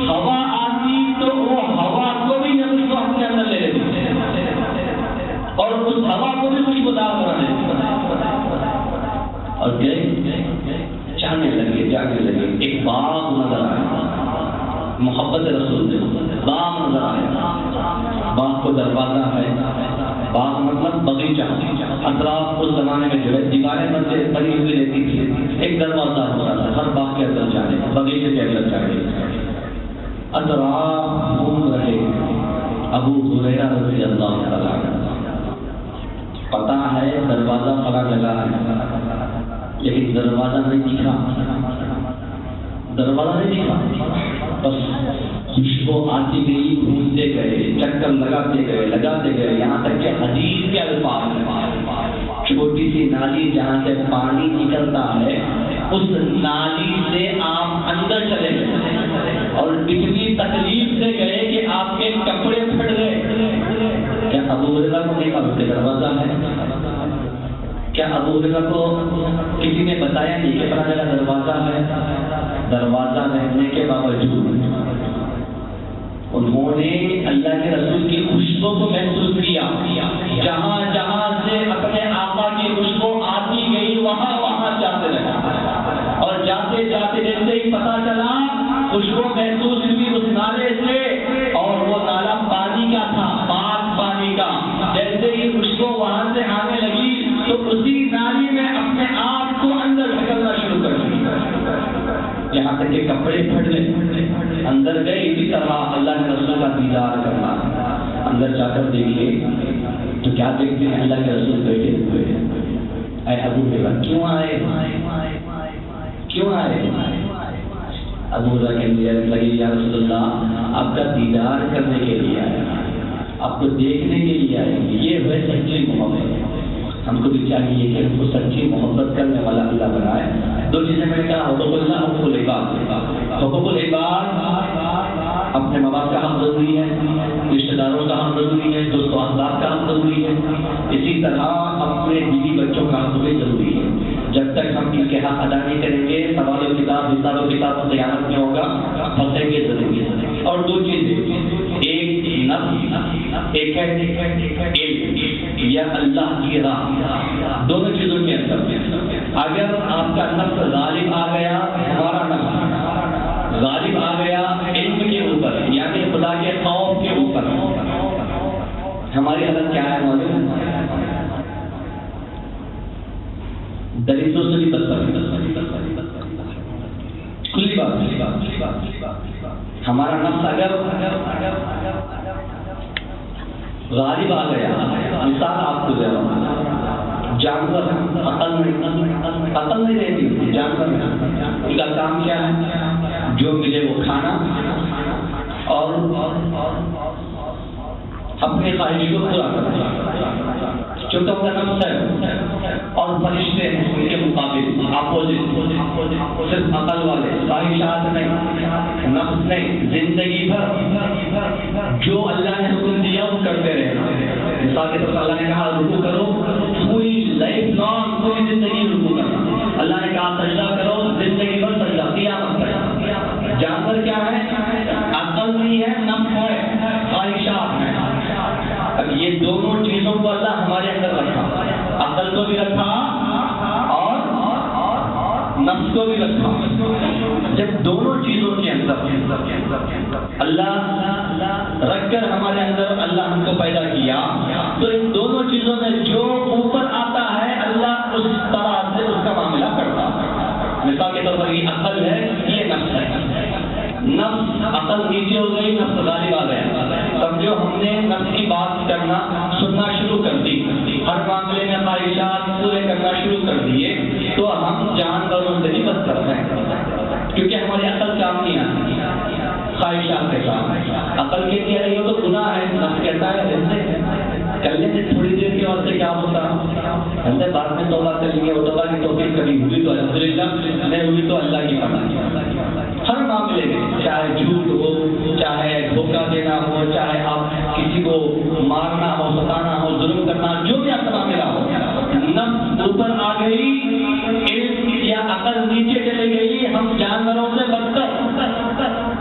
ہوا آتی تو وہ ہوا کو بھی یہ خوشبو اپنے اندر لے لیتی اور اس ہوا کو بھی خوشبودار بنا لیتی اور گئے جانے لگے ایک باغ نظر آیا، محبت رسول سے باغ نظر آیا، باغ کو دروازہ ہے، باغ مطلب بغیچہ، اطراف اس زمانے میں جو ہے دیواریں بنی ہوئی رہتی تھی، ایک دروازہ ہوتا تھا ہر باغ کے اندر جانے، بغیچے کے اندر جانے، اطراف گھوم رہے ابو ہریرہ رضی اللہ تعالیٰ عنہ، پتا ہے دروازہ کھلا لگا ہے لیکن دروازہ نہیں دکھا، بس خوشبو آتی گئی، گھومتے گئے، چکر لگاتے گئے یہاں تک کہ حدیث کے الفاظ میں چھوٹی سی نالی جہاں سے پانی نکلتا ہے اس نالی سے آپ اندر چلے گئے اور اتنی تکلیف سے گئے کہ آپ کے کپڑے پھٹ گئے۔ کیا ابو ہریرہ کو نہیں معلوم کہ دروازہ ہے؟ کیا ابو ہریرہ کو کسی نے بتایا نہیں کہ پتہ چلا دروازہ ہے؟ دروازہ رہنے کے باوجود انہوں نے اللہ کے رسول کی خوشبو کو محسوس کیا، جہاں جہاں سے اپنے آقا کی خوشبو آتی گئی وہاں جاتے رہے اور جاتے جاتے جیسے ہی پتہ چلا خوشبو محسوس ہوئی اس نالے سے اور وہ نالا پانی کا تھا، پاک پانی کا، جیسے ہی خوشبو وہاں سے آنے لگی تو اسی نالی میں اپنے آپ کو اندر ڈھکلنا شروع کر دیا، یہاں تک کہ کپڑے پھٹ گئے، اندر گئے۔ اسی طرح اللہ کے رسول کا دیدار کرنا، اندر جا کر دیکھیے تو کیا دیکھتے ہیں اللہ کے رسول بیٹھے ہوئے ہیں۔ اے ابو ہریرہ کیوں آئے؟ ابو ہریرہ کہنے لگے یا رسول اللہ آپ کا دیدار کرنے کے لیے آئے، آپ کو دیکھنے کے لیے آئے، یہ ہے سچی محبت۔ ہم کو بھی چاہیے کہ ہم کو سچی محبت کرنے والا اللہ بنائے۔ دو چیزیں میں نے کہا، حقوق اللہ، حقوق العباد۔ حقوق العباد اپنے ماں باپ کا حق ضروری ہے، رشتہ داروں کا حق ضروری ہے، دوست و احباب کا حق ضروری ہے، اسی طرح اپنے بیوی بچوں کا حق بھی ضروری ہے۔ جب تک ہم ان کے حق ادا نہیں کریں گے سوال و کتاب حساب و کتاب قیامت میں ہوگا، پھنسیں گے ضرور۔ اور دو چیزیں، ایک نفس، ایک ہے یا اللہ کی راہ، دونوں چیزوں کے اندر اگر آپ کا نفس غالب آ گیا، ہمارا نفس غالب آ گیا علم کے اوپر یعنی خدا کے خوف کے اوپر، ہماری حالت کیا ہے معلوم؟ دریدوں سے بھی کھلی بات، ہمارا نفس اگر غالب آ گیا، مثال آپ کو دے رہا ہوں، جانور عقل نہیں رہتی، جانور ان کا کام کیا ہے؟ جو ملے وہ کھانا اور اپنی خواہش کو پورا کرنا، چونکہ ان کا نفس ہے اور فرشتے ہیں ان کے مقابل اپوزٹ، صرف عقل والے، خواہشات نہیں، نفس نے زندگی بھر جو اللہ نے حکم دیا وہ کرتے رہے. مثال کے طور پر اللہ نے کہا رکوع کرو، پوری لائف لانگ پوری زندگی رکوع کرنا. اللہ نے کہا سجدہ کرو، زندگی بھر سجدہ، قیامت تک. جانور کیا ہے؟ عقل نہیں ہے، نفس ہے، خواہشات ہیں. اب یہ دونوں چیزوں کو اللہ ہمارے اندر رکھا، عقل کو بھی رکھا اور نفس کو بھی رکھا. جب دونوں چیزوں کے اندر اللہ رکھ کر ہمارے اندر اللہ ہم کو پیدا کیا، تو ان دونوں چیزوں میں جو اوپر آتا ہے اللہ اس طرح سے اس کا معاملہ کرتا ہے. مثال کے طور پر یہ عقل ہے، یہ نفس ہے. نفس عقل نیچے ہو گئی، نفس غالب آ گیا. سمجھو ہم نے نفس کی بات کرنا سننا شروع کر دی، ہر معاملے میں خواہشات پورے کرنا شروع کر دیے، تو ہم جانوروں سے بھی بدتر ہیں، کیونکہ ہماری عقل کام نہیں آتی خواہشات کے ساتھ. عقل کے کہہ رہی ہو تو گناہ ہے، نفس کہتا ہے کر لیتے تھوڑی دیر کے واسطے کیا ہوتا، ہم نے بعد میں توبہ کر لی ہے، وہ توبہ کی توفیق کبھی ہوئی تو الحمدللہ، نہیں ہوئی تو اللہ کی پناہ. ہر معاملے میں چاہے جھوٹ ہو، چاہے دھوکہ دینا ہو، چاہے آپ کسی کو مارنا ہو، ستانا ہو، ظلم کرنا، جو بھی آپ کا معاملہ ہو، نفس اوپر آ گئی، علم یا عقل نیچے چلے گئی، ہم جانوروں سے بدتر.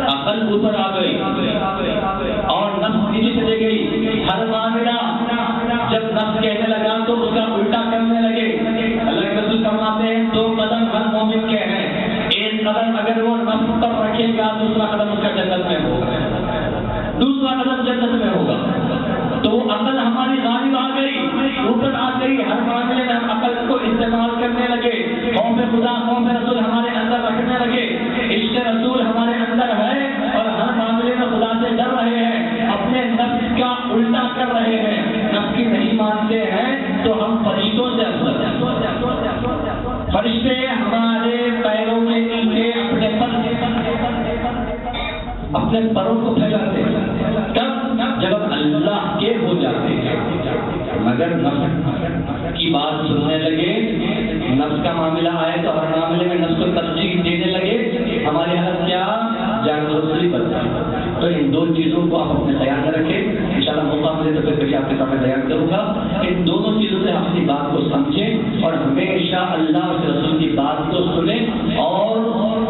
عقل اوپر آ گئی اور نفس نیچے چلے گئی. ہر معاملہ جب نفس کہنے لگا تو اس کا الٹا کرنے لگے. اللہ کے رسول فرماتے ہیں 2 قدم ہر مومن کے ہیں، ایک قدم اگر وہ نفس پر رکھے گا دوسرا قدم اس کا جنت میں ہوگا، دوسرا قدم جنت میں ہوگا. تو وہ عقل ہماری غالب آ گئی، اوپر آ گئی. ہر معاملے میں ہم عقل کو استعمال کرنے لگے، خوف خدا خوف رسول ہمارے اندر رکھنے لگے، عشق رسول ہمارے اندر ہے اور ہر معاملے میں خدا سے ڈر رہے ہیں، اپنے نفس کا الٹا کر رہے ہیں، نفس کی نہیں مانتے ہیں، تو ہم فرشتوں سے افضل ہیں. فرشتے ہمارے پیروں کے نیچے اپنے پروں کو پھیلاتے ہیں. کب؟ جب اللہ کے ہو جاتے ہیں. مگر نفس کی بات سننے لگے، نفس کا معاملہ آئے تو ہر معاملے میں نفس کو ترجیح دینے لگے، ہماری حالت کیا؟ جانوروں سے بدتر. تو ان 2 چیزوں کو آپ اپنے خیال میں رکھیں. انشاءاللہ موقع ملے تو پھر کبھی آپ کے سامنے بیان کروں گا. ان دونوں چیزوں سے اپنی بات کو سمجھیں اور ہمیشہ اللہ اور رسول کی بات کو سنیں اور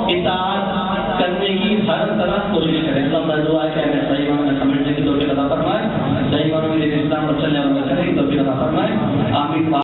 اطاعت کرنے کی ہر طرح کوشش کریں. اللہ تعالیٰ دعا ہے کہ ہمیں صحیح معنوں میں سمجھنے کی توفیق عطا فرمائے، صحیح معنوں میں اسلام پر چلنے والوں میں کرنے کی توفیق عطا فرمائے. آمین.